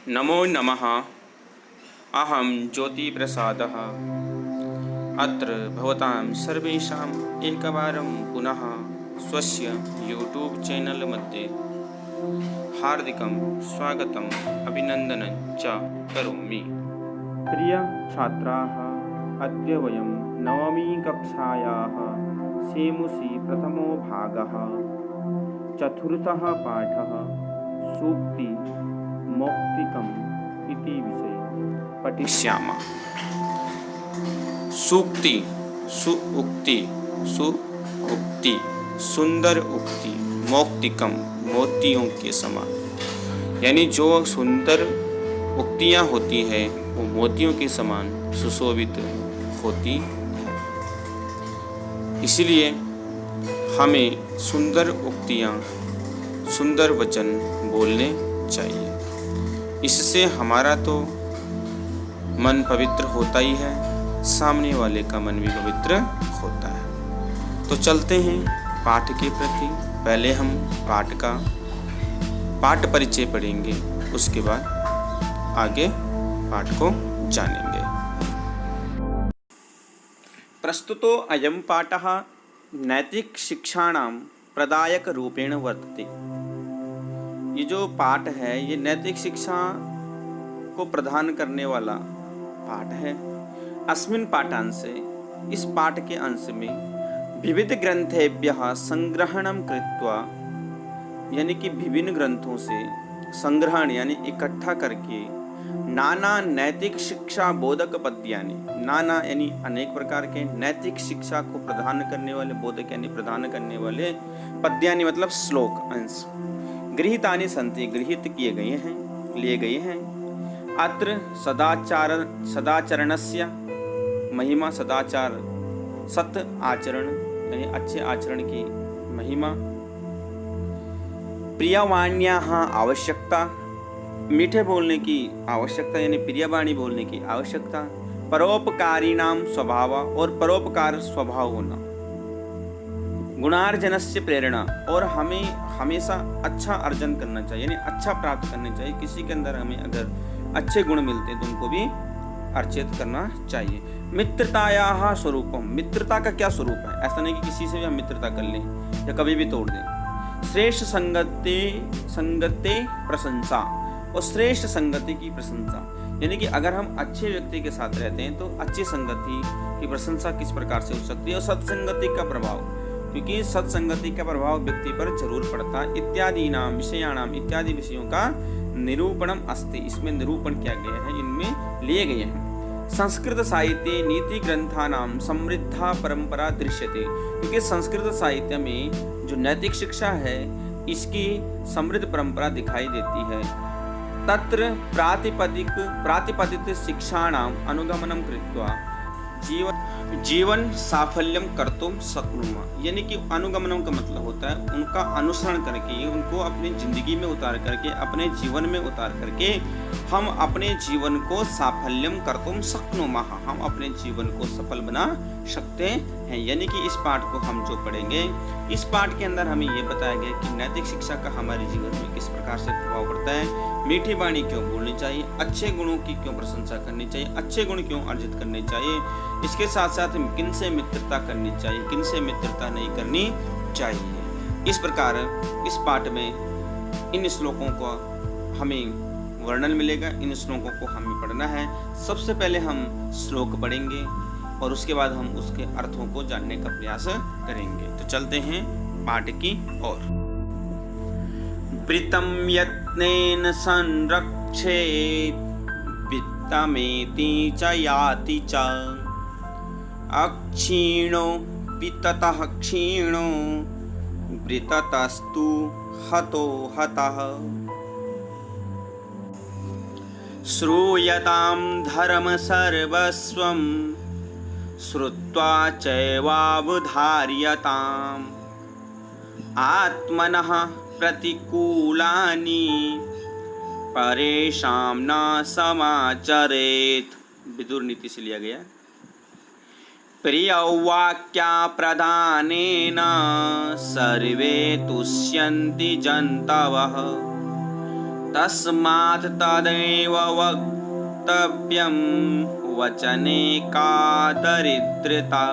नमो नमः। अहं ज्योतिप्रसादः। अत्र भवतां सर्वेषाम् एकवारं पुनः स्वस्य यूट्यूब चैनल मध्ये हार्दिकं स्वागतम् अभिनन्दनं च करोमि। प्रिय छात्राः, अद्य वयं नवमी कक्षायाः सेमुसि प्रथमो भागः चतुर्थः पाठः सूक्ति मौक्तिकम् इति विषये पठिष्यामः। सूक्ति सुउक्ति सुउक्ति सुंदर उक्ति मौक्तिकम मोतियों के समान, यानी जो सुंदर उक्तियां होती है वो मोतियों के समान सुशोभित होती है। इसलिए हमें सुंदर उक्तियां सुंदर वचन बोलने चाहिए। इससे हमारा तो मन पवित्र होता ही है, सामने वाले का मन भी पवित्र होता है। तो चलते हैं पाठ के प्रति। पहले हम पाठ परिचय पढ़ेंगे, उसके बाद आगे पाठ को जानेंगे। प्रस्तुतो अयं पाठः नैतिक शिक्षाणां प्रदायक रूपेण वर्तते। ये जो पाठ है ये नैतिक शिक्षा को प्रदान करने वाला पाठ है। अस्मिन् पाठांशे, इस पाठ के अंश में विविध ग्रंथेभ्यः संग्रहणं कृत्वा, यानी कि विभिन्न ग्रंथों से संग्रहण यानी इकट्ठा करके नाना नैतिक शिक्षा बोधक पद्यानि, नाना यानी अनेक प्रकार के नैतिक शिक्षा को प्रदान करने वाले, बोधक यानी प्रदान करने वाले, पद्यानि मतलब श्लोक अंश गृहीतानि सन्ति गृहीत किए गए हैं, लिए गए हैं। अत्र सदाचरणस्य महिमा, सदाचार सत आचरण यानी अच्छे आचरण की महिमा, प्रियवाण्याः आवश्यकता, मीठे बोलने की आवश्यकता यानी प्रियवाणी बोलने की आवश्यकता, परोपकारिणां स्वभाव और परोपकार स्वभाव होना, गुणार्जनस्य प्रेरणा और हमें हमेशा अच्छा अर्जन करना चाहिए यानी अच्छा प्राप्त करना चाहिए। किसी के अंदर हमें अगर अच्छे गुण मिलते हैं तो उनको भी अर्चित करना चाहिए। मित्रतायाः स्वरूपम, मित्रता का क्या स्वरूप है? ऐसा नहीं कि किसी से भी हम मित्रता कर लें या कभी भी तोड़ दें। श्रेष्ठ संगते प्रशंसा और श्रेष्ठ संगति की प्रशंसा, यानी कि अगर हम अच्छे व्यक्ति के साथ रहते हैं तो अच्छी संगति की प्रशंसा किस प्रकार से हो सकती है। और सत्संगति का प्रभाव, क्योंकि सत्संगति का प्रभाव व्यक्ति पर जरूर पड़ता है। इत्यादि नाम विषयाणाम, इत्यादि विषयों का निरूपणम अस्ति, इसमें निरूपण किया गया है, इनमें लिए गए हैं। संस्कृत साहित्य नीति ग्रंथानाम समृद्धा परंपरा दृश्यते, क्योंकि संस्कृत साहित्य में जो नैतिक शिक्षा है इसकी समृद्ध परंपरा दिखाई देती है। तत्र प्रातिपदिक शिक्षाणाम अनुगमनम कृत्वा जीवन साफल्यम कर्तुम शक्नुमः, यानी कि अनुगमनम का मतलब होता है उनका अनुसरण करके, उनको अपनी जिंदगी में उतार करके, अपने जीवन में उतार करके हम अपने जीवन को साफल्यम कर्तुम शक्नुमः, हम अपने जीवन को सफल बना सकते हैं। यानी कि इस पाठ को हम जो पढ़ेंगे, इस पाठ के अंदर हमें ये बताया गया कि नैतिक शिक्षा का हमारे जीवन में किस प्रकार से प्रभाव पड़ता है, मीठी वाणी क्यों बोलनी चाहिए, अच्छे गुणों की क्यों प्रशंसा करनी चाहिए, अच्छे गुण क्यों अर्जित करने चाहिए, इसके साथ साथ किन से मित्रता करनी चाहिए, किन से मित्रता नहीं करनी चाहिए। इस प्रकार इस पाठ में इन श्लोकों को हमें वर्णन मिलेगा, इन श्लोकों को हमें पढ़ना है। सबसे पहले हम श्लोक पढ़ेंगे और उसके बाद हम उसके अर्थों को जानने का प्रयास करेंगे। तो चलते हैं पाठ की ओर। वृत्तं यत्नेन संरक्षेत् वित्तमेति च याति च, अक्षीणो विततः क्षीणो वृत्तस्तु हतो हतः। श्रूयतां धर्म सर्वस्वं श्रुत्वा चैवावधार्यताम्, आत्मनः प्रतिकूलानि परेषां न समाचरेत्। विदुर नीति से लिया गया। प्रियवाक्या प्रदानेन सर्वे तुष्यन्ति जन्तवः, तस्मात् तदेव वक्तव्यं वचने का दरिद्रता।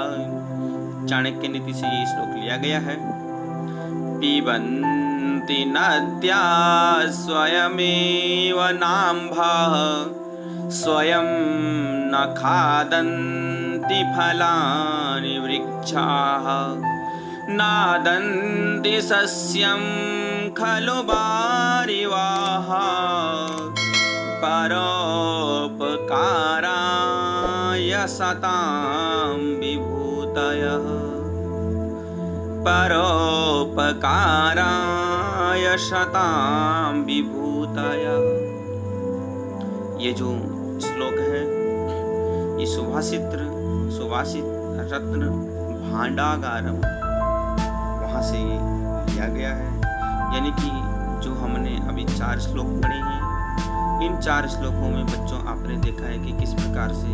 चाणक्य नीति से ये श्लोक लिया गया है। पिबन्ति नद्या स्वयमेव नाम्भः स्वयं न खादन्ति फलानि वृक्षाः नादन्ति सस्यं खलु वारिवाः परोपकाराय सतां विभूतयः परोपकाराय सतां विभूतयः। ये जो श्लोक है ये सुभाषित रत्न भांडागारम वहाँ से ये लिया गया है। यानी कि जो हमने अभी 4 श्लोक पढ़े हैं, इन 4 श्लोकों में बच्चों आपने देखा है कि किस प्रकार से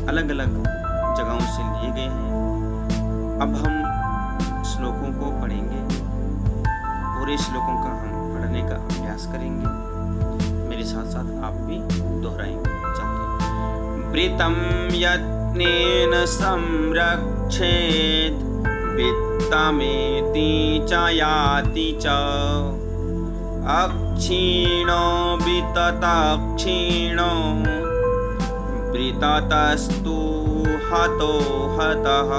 अलग अलग जगहों से लिए गए हैं। अब हम श्लोकों को पढ़ेंगे, पूरे श्लोकों का हम पढ़ने का अभ्यास करेंगे। मेरे साथ साथ आप भी दोहराएंगे। वृतं यत्नेन संरक्षेत् वित्तमेति च याति च अक्षीणो विततक्षीणो वृततस्तु हतो हतः।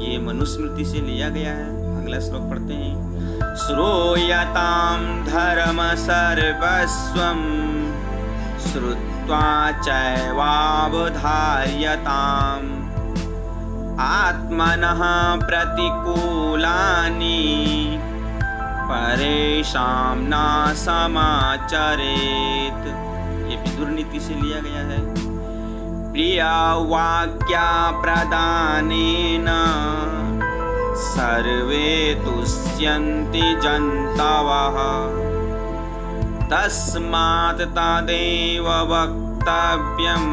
ये मनुस्मृति से लिया गया है। अगला श्लोक पढ़ते हैं। श्रूयतां धर्म सर्वस्वं श्रुत्वा चैवावधार्यताम् आत्मनः प्रतिकूलानि परेषां न समाचरेत्। ये विदुर नीति से लिया गया है। प्रिया वाक्या प्रदानेन सर्वे तुष्यन्ति जन्तवः तस्मात् तदेव वक्तव्यं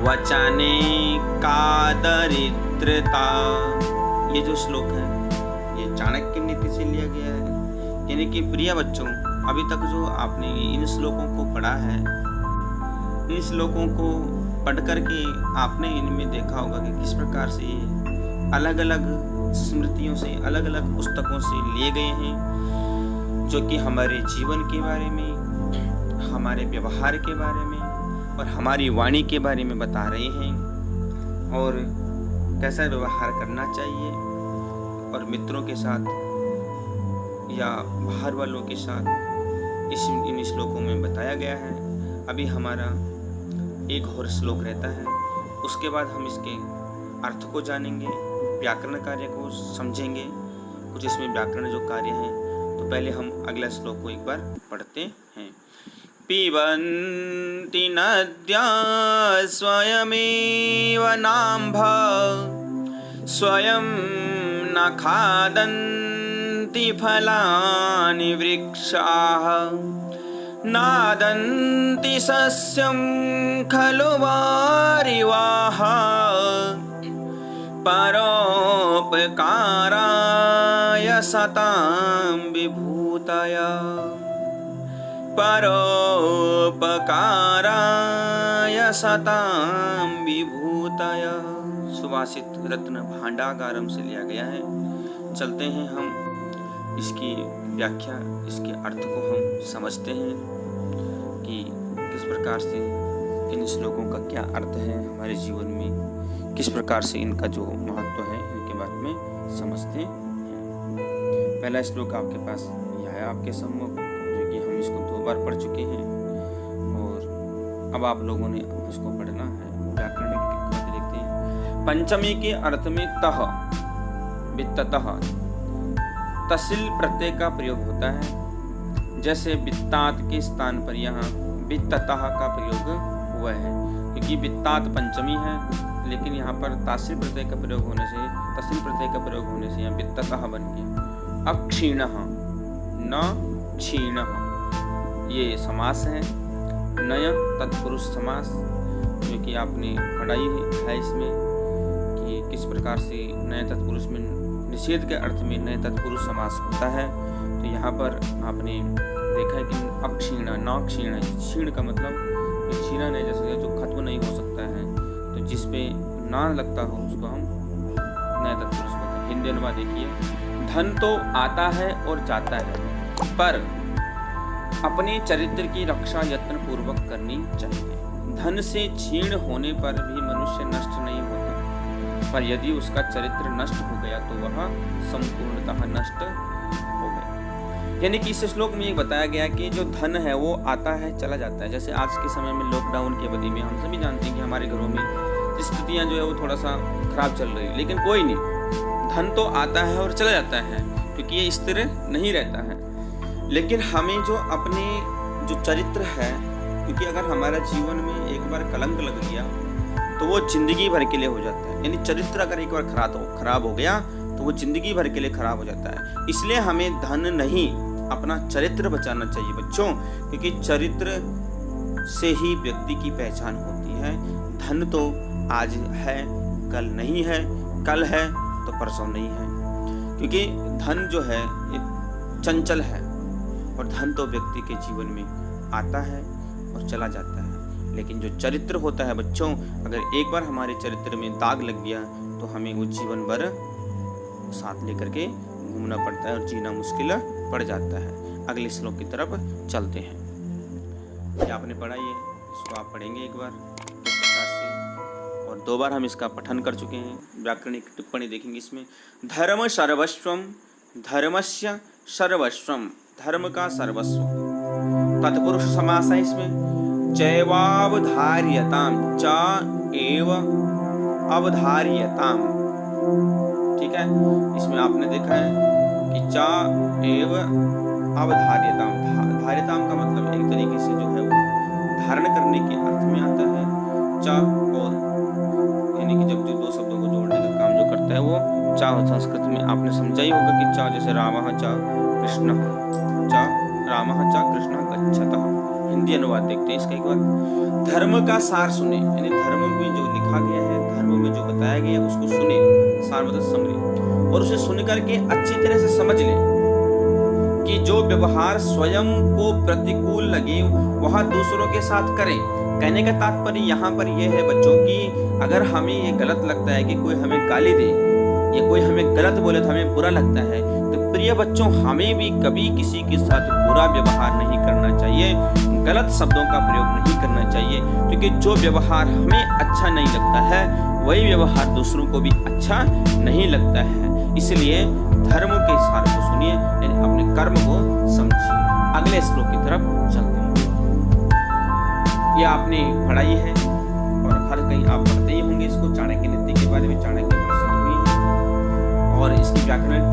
वचने का दरिद्रता। ये जो श्लोक है ये चाणक्य नीति से लिया गया है। यानी कि प्रिय बच्चों, अभी तक जो आपने इन श्लोकों को पढ़ा है, इन श्लोकों को पढ़ करके आपने इनमें देखा होगा कि किस प्रकार से अलग अलग स्मृतियों से, अलग अलग पुस्तकों से लिए गए हैं, जो कि हमारे जीवन के बारे में, हमारे व्यवहार के बारे में और हमारी वाणी के बारे में बता रहे हैं, और कैसा व्यवहार करना चाहिए और मित्रों के साथ या बाहर वालों के साथ इन श्लोकों में बताया गया है। अभी हमारा एक और श्लोक रहता है, उसके बाद हम इसके अर्थ को जानेंगे, व्याकरण कार्य को समझेंगे, कुछ इसमें व्याकरण जो कार्य हैं। तो पहले हम अगला श्लोक को एक बार पढ़ते हैं। पिबन्ति नद्या स्वयमेव नाम्भः स्वयं न खादन्ति फलानि वृक्षाः नादन्ति सस्यं खलु वारिवाः परोपकाराय सतां विभूतयः परोपकाराय सतां विभूतयः। सुभाषित रत्न भांडागारम से लिया गया है। चलते हैं हम इसकी व्याख्या, इसके अर्थ को हम समझते हैं कि किस प्रकार से इन श्लोकों का क्या अर्थ है हमारे जीवन में, किस प्रकार से इनका जो महत्व है इनके बारे में समझते हैं। पहला श्लोक आपके पास यह है आपके सम्मुख, जो कि हम इसको 2 बार पढ़ चुके हैं और अब आप लोगों ने इसको पढ़ना है। व्याकरण देखते हैं। पंचमी के अर्थ में तह वित्ततः तसिल प्रत्यय का प्रयोग होता है। जैसे वित्तात के स्थान पर यहाँ वित्ततः का प्रयोग हुआ है, क्योंकि वित्तात पंचमी है, लेकिन यहाँ पर तासिल प्रत्यय का प्रयोग होने से, तसिल प्रत्यय का प्रयोग होने से यहाँ वित्ततः बन गया। अक्षीणः न क्षीणः ये समास है। नय तत्पुरुष समास, जो कि आपने पढ़ाई है इसमें कि किस प्रकार से नए तत्पुरुष में निषेध के अर्थ में नए तत्पुरुष समास होता है। तो तो यहाँ पर आपने देखा है कि अक्षीण, न क्षीण, क्षीण का मतलब जो क्षीणन है, जैसे जो खत्म नहीं हो सकता है, तो जिस पे ना लगता हो उसको हम नए तत्पुरुष कहते हैं। हिंदी अनुवाद देखिए, धन तो आता है और जाता है, पर अपने चरित्र की रक्षा यत्न पूर्वक करनी चाहिए। धन से क्षीण होने पर भी मनुष्य नष्ट नहीं होता, पर यदि उसका चरित्र नष्ट हो गया तो वह संपूर्णतः नष्ट हो गया। यानी कि इस श्लोक में ये बताया गया कि जो धन है वो आता है चला जाता है। जैसे आज के समय में लॉकडाउन की अवधि में हम सभी जानते हैं कि हमारे घरों में स्थितियां जो है वो थोड़ा सा खराब चल रही है, लेकिन कोई नहीं, धन तो आता है और चला जाता है, क्योंकि ये स्थिर नहीं रहता है। लेकिन हमें जो अपने जो चरित्र है, क्योंकि अगर हमारा जीवन में एक बार कलंक लग गया तो वो जिंदगी भर के लिए हो जाता है। यानी चरित्र अगर एक बार खराब हो गया तो वो जिंदगी भर के लिए खराब हो जाता है। इसलिए हमें धन नहीं, अपना चरित्र बचाना चाहिए बच्चों, क्योंकि चरित्र से ही व्यक्ति की पहचान होती है। धन तो आज है कल नहीं है, कल है तो परसों नहीं है, क्योंकि धन जो है एक चंचल है, और धन तो व्यक्ति के जीवन में आता है और चला जाता है। लेकिन जो चरित्र होता है बच्चों, अगर एक बार हमारे चरित्र में दाग लग गया तो हमें वो जीवन भर साथ लेकर के घूमना पड़ता है और जीना मुश्किल पड़ जाता है। अगले श्लोक की तरफ चलते हैं। ये आपने पढ़ा, ये इसको आप पढ़ेंगे एक बार इस प्रकार से, और 2 बार हम इसका पठन कर चुके हैं। व्याकरणिक टिप्पणी देखेंगे इसमें। धर्म सर्वस्वम, धर्मस्य सर्वस्वम, धर्म का सर्वस्व। तत्पुरुष समास है इसमें। चैवावधार्यताम, च एव अवधार्यताम, ठीक है। इसमें आपने देखा है कि च एव अवधार्यताम, धार्यताम का मतलब एक तरीके से जो है वो धारण करने के अर्थ में आता है। च और, यानी कि जब जो 2 शब्दों को जोड़ने का काम जो करता है वो च। संस्कृत में आपने समझा ही होगा कि च जैसे रामः च कृष्णः, च रामः च कृष्णः गच्छतः। हिंदी अनुवाद देखते हैं इसका एक बार। धर्म का सार सुने, यानी धर्म में जो लिखा गया है, धर्म में जो बताया गया है उसको सुने, सार मतलब समझे, और उसे सुन करके अच्छी तरह से समझ ले कि जो व्यवहार स्वयं को प्रतिकूल लगे वह दूसरों के साथ करें। कहने का तात्पर्य यहाँ पर यह है बच्चों कि अगर हमें ये गलत लगता है कि कोई हमें गाली दे या कोई हमें गलत बोले तो हमें बुरा लगता है, तो प्रिय बच्चों हमें भी कभी किसी के साथ बुरा व्यवहार नहीं करना चाहिए, गलत शब्दों का प्रयोग नहीं करना चाहिए, क्योंकि जो व्यवहार हमें अच्छा नहीं लगता है वही व्यवहार दूसरों को भी अच्छा नहीं लगता है। इसलिए धर्म के सार को सुनिए, यानी अपने कर्म को समझिए। अगले श्लोक की तरफ चलते हैं। यह आपने पढ़ाई है और हर कहीं आप पढ़ते ही होंगे इसको। चाणक्य नीति के बारे में चाणक्य प्रसिद्ध हुई है, और इसकी व्याकरणिक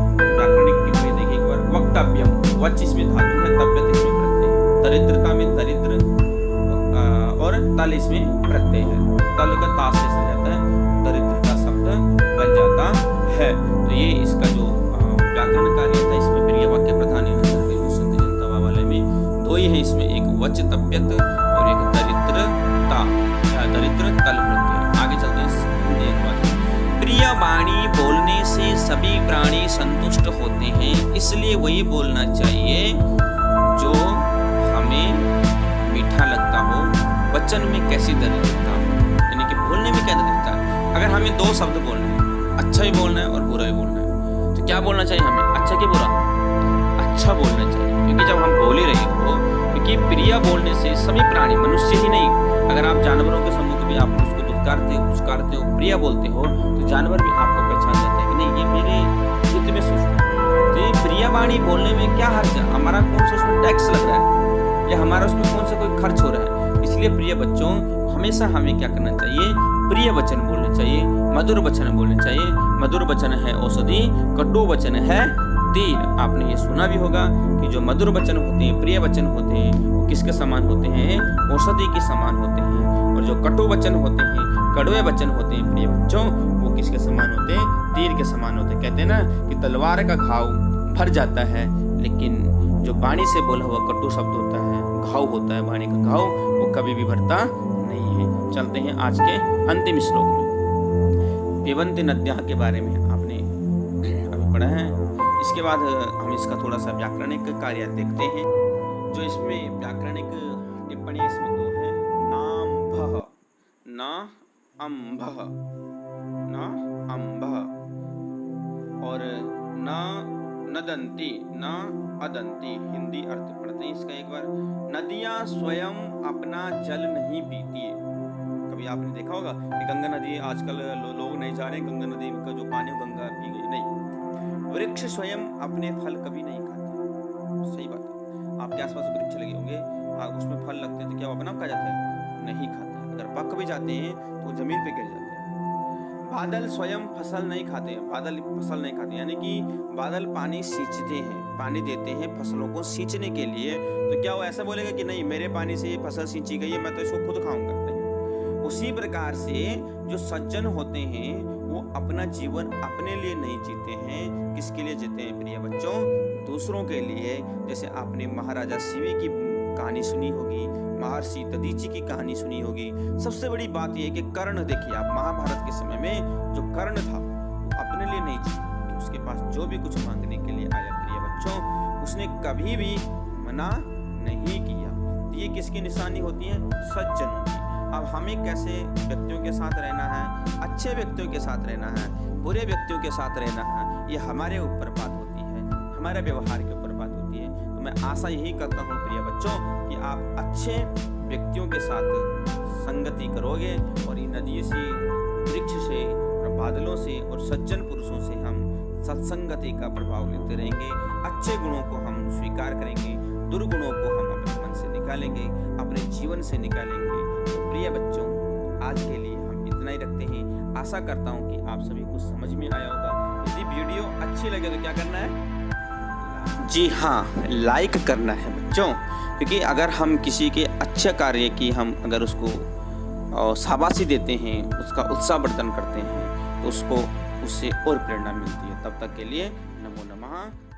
टिप्पणी देखिए एक बार। वक्तव्यम, वच इसमें धातु है, तव्यत इसमें प्रत्यय है। दरिद्रता में दरिद्र और तल इसमें प्रत्यय है, तल का ता से जाता है, दरिद्रता शब्द बन जाता है। तो ये इसका जो व्याकरण कार्य था इसमें प्रिय वाक्य प्रधान है। संत जनता वाले में 2 ही है इसमें, एक वच तव्यत और एक दरिद्रता, दरिद्र तल प्रत्यय। आगे चलते हैं हिंदी अनुवाद। प्रिय वाणी बोलने से सभी प्राणी संतुष्ट होते हैं, इसलिए वही बोलना चाहिए जो हमें मीठा लगता हो। वचन में कैसी दरिद्रता हो, यानी कि बोलने में क्या दरिद्रता। अगर हमें 2 शब्द बोलने हैं, अच्छा भी बोलना है और बुरा भी बोलना है, तो क्या बोलना चाहिए हमें, अच्छा कि बुरा? अच्छा बोलना चाहिए, क्योंकि जब हम बोल ही रहे हो, क्योंकि प्रिय बोलने से सभी प्राणी, मनुष्य ही नहीं, अगर आप जानवरों के सम्मुख भी आप उसको पुचकारते हो, प्रिय बोलते हो, तो जानवर भी आपको पहचान जाता है कि नहीं ये मेरे हित में सोचता है। तो ये प्रिय वाणी बोलने में क्या हर्ज है, हमारा कौन सा उसमें टैक्स लग रहा है या हमारा उसमें कौन सा कोई खर्च हो रहा है। इसलिए प्रिय बच्चों हमेशा हमें क्या करना चाहिए, प्रिय वचन बोलने चाहिए, मधुर वचन बोलने चाहिए। मधुर वचन है औषधि, कटु वचन है तीर। आपने ये सुना भी होगा कि जो मधुर वचन होते हैं, प्रिय वचन होते हैं, वो किसके समान होते हैं, औषधि के समान होते हैं। और जो कटु वचन होते हैं, कड़वे वचन होते हैं प्रिय बच्चों, वो किसके समान होते हैं, तीर के समान होते हैं। कहते हैं ना कि तलवार का घाव भर जाता है, लेकिन जो वाणी से बोला हुआ कटु शब्द होता है, घाव होता है, वाणी का घाव, वो कभी भी भरता नहीं है। चलते हैं आज के अंतिम श्लोक में। पिबन्ति नद्याः के बारे में आपने अभी पढ़ा है। इसके बाद हम इसका थोड़ा सा व्याकरणिक कार्य देखते हैं। जो इसमें व्याकरणिक टिप्पणियाँ इसमें दो हैं। नाम्भः, न अम्भः, न अम्भः, और न नदन्ति, न अदन्ति। हिंदी अर्थ पढ़ते हैं इसका एक बार। नदियाँ स्वयं अपना जल नहीं पीती है। कभी आपने देखा होगा कि गंगा नदी आजकल लोग नहीं जा रहे हैं, गंगा नदी का जो पानी गंगा पी गई, नहीं। वृक्ष स्वयं अपने फल कभी नहीं खाते। सही बात है। आपके आसपास वृक्ष लगे होंगे, उसमें फल लगते हैं तो क्या वो अपना खा जाता है? नहीं खाता। अगर पक भी जाते हैं तो जमीन पे गिर जाते हैं। बादल स्वयं फसल नहीं खाते। बादल फसल नहीं खाते, यानी कि बादल पानी सींचते हैं, पानी देते हैं फसलों को सींचने के लिए। तो क्या वो ऐसा बोलेगा कि नहीं मेरे पानी से ये फसल सींची गई है, मैं तो इसको खुद खाऊंगा? नहीं। उसी प्रकार से जो सज्जन होते हैं वो अपना जीवन अपने लिए नहीं जीते हैं। किसके लिए जीते हैं प्रिय बच्चों? दूसरों के लिए। जैसे आपने महाराजा शिवी की कहानी सुनी होगी, महर्षि दधीचि की कहानी सुनी होगी। सबसे बड़ी बात यह है कि कर्ण, देखिए आप, महाभारत के समय में जो कर्ण था वो अपने लिए नहीं जीता, कि उसके पास जो भी कुछ मांगने के लिए आया प्रिय बच्चों, उसने कभी भी मना नहीं किया। ये किसकी निशानी होती है? सज्जनों की। अब हमें कैसे व्यक्तियों के साथ रहना है, अच्छे व्यक्तियों के साथ रहना है, बुरे व्यक्तियों के साथ रहना है, ये हमारे ऊपर बात होती है, हमारे व्यवहार के ऊपर बात होती है। तो मैं आशा यही करता हूँ प्रिय बच्चों कि आप अच्छे व्यक्तियों के साथ संगति करोगे और इन नदियों से, वृक्ष से और बादलों से और सज्जन पुरुषों से हम सत्संगति का प्रभाव लेते रहेंगे। अच्छे गुणों को हम स्वीकार करेंगे, दुर्गुणों को हम अपने मन से निकालेंगे, अपने जीवन से निकालेंगे। तो प्रिय बच्चों, आज के लिए हम इतना ही रखते हैं। आशा करता हूँ कि आप सभी को समझ में आया होगा। यदि वीडियो अच्छी लगे तो क्या करना है? जी हाँ, लाइक करना है बच्चों, क्योंकि अगर हम किसी के अच्छे कार्य की हम अगर उसको शाबाशी देते हैं, उसका उत्साहवर्धन करते हैं, तो उसको उससे और प्रेरणा मिलती है। तब तक के लिए नमो नमः।